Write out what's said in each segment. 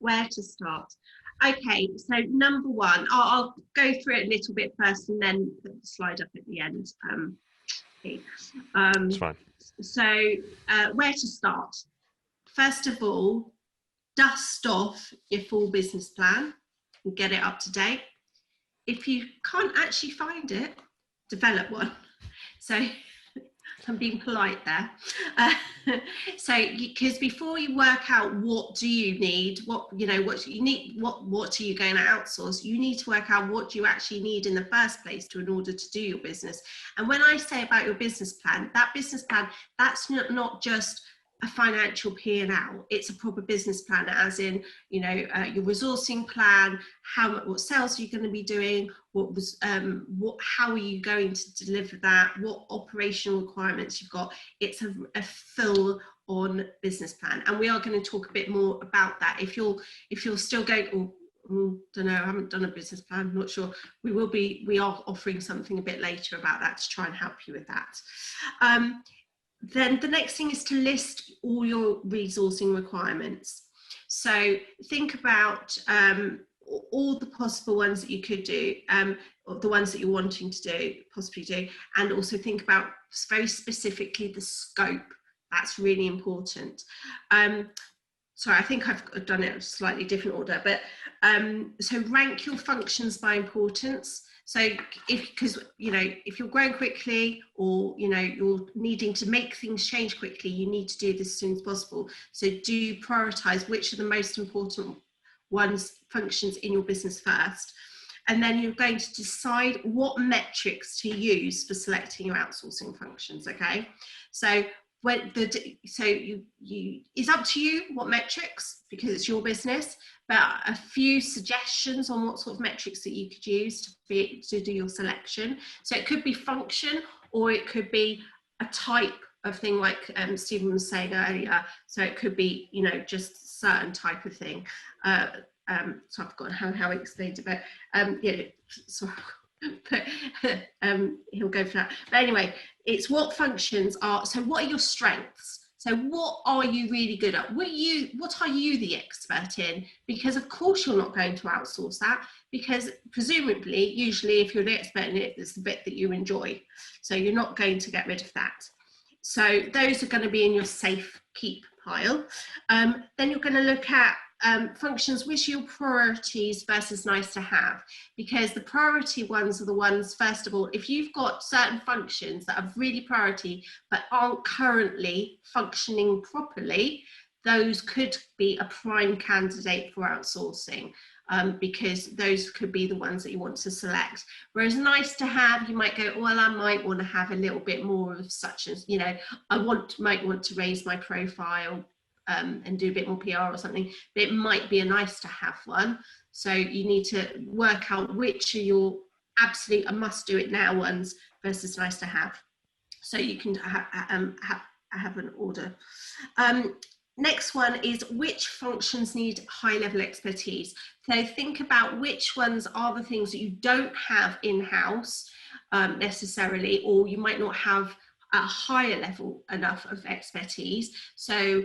Where to start? Okay, so number one, I'll go through it a little bit first and then put the slide up at the end. Okay. It's fine. So where to start? First of all, dust off your full business plan and get it up to date. If you can't actually find it, develop one. So I'm being polite there. Because before you work out what do you need, what you need, what are you going to outsource, you need to work out what you actually need in the first place in order to do your business. And when I say about your business plan, that's not just a financial P&L, it's a proper business plan, as in, your resourcing plan, what sales are you going to be doing, how are you going to deliver that, what operational requirements you've got. It's a full on business plan, and we are going to talk a bit more about that. If you're still going, don't know, I haven't done a business plan, I'm not sure, we are offering something a bit later about that to try and help you with that. Then the next thing is to list all your resourcing requirements. So think about all the possible ones that you could do, or the ones that you're wanting to possibly do, and also think about very specifically the scope. That's really important. Sorry, I think I've done it in a slightly different order, but so rank your functions by importance. So if you're growing quickly, or you're needing to make things change quickly, you need to do this as soon as possible. So do you prioritize which are the most important functions in your business first, and then you're going to decide what metrics to use for selecting your outsourcing functions. Okay, so it's up to you what metrics, because it's your business, but a few suggestions on what sort of metrics that you could use to do your selection. So it could be function, or it could be a type of thing, like Stephen was saying earlier. So it could be, just certain type of thing. So I've forgotten how I explained it, but he'll go for that. But anyway, it's what functions are. So what are your strengths? So what are you really good at? What are you the expert in? Because of course you're not going to outsource that, because presumably, usually if you're the expert in it, it's the bit that you enjoy. So you're not going to get rid of that. So those are going to be in your safe keep pile. Then you're going to look at functions, which are your priorities versus nice to have, because the priority ones are the ones, first of all, if you've got certain functions that are really priority but aren't currently functioning properly, those could be a prime candidate for outsourcing, because those could be the ones that you want to select. Whereas nice to have, you might go, well, I might want to have a little bit more of such as, I might want to raise my profile and do a bit more PR or something, but it might be a nice to have one. So you need to work out which are your absolute a must do it now ones versus nice to have. So you can have an order. Next one is which functions need high level expertise. So think about which ones are the things that you don't have in-house necessarily, or you might not have a higher level enough of expertise. So,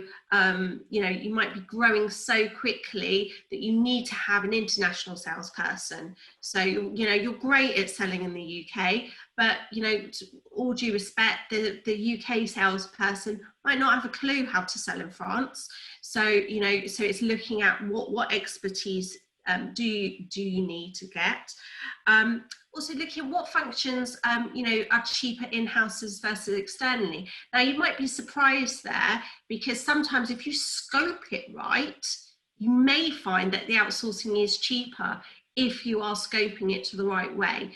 you might be growing so quickly that you need to have an international salesperson. So, you're great at selling in the UK, but, all due respect, the UK salesperson might not have a clue how to sell in France. So, so it's looking at what expertise do you need to get. Also looking at what functions, are cheaper in-houses versus externally. Now you might be surprised there, because sometimes if you scope it right, you may find that the outsourcing is cheaper if you are scoping it to the right way.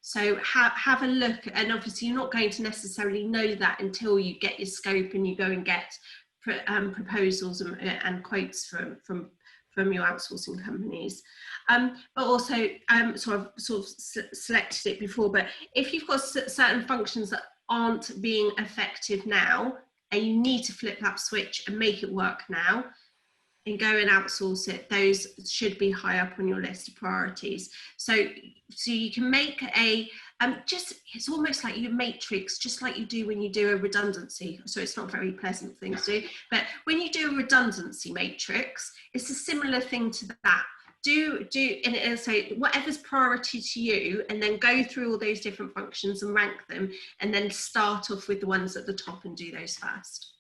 So have a look, and obviously you're not going to necessarily know that until you get your scope and you go and get proposals and quotes from your outsourcing companies. But also, so I've sort of selected it before, but if you've got certain functions that aren't being effective now, and you need to flip that switch and make it work now, and go and outsource it, those should be high up on your list of priorities. So you can make a Just, it's almost like you matrix, just like you do when you do a redundancy. So it's not a very pleasant thing to do, but when you do a redundancy matrix, it's a similar thing to that. And so whatever's priority to you, and then go through all those different functions and rank them, and then start off with the ones at the top and do those first.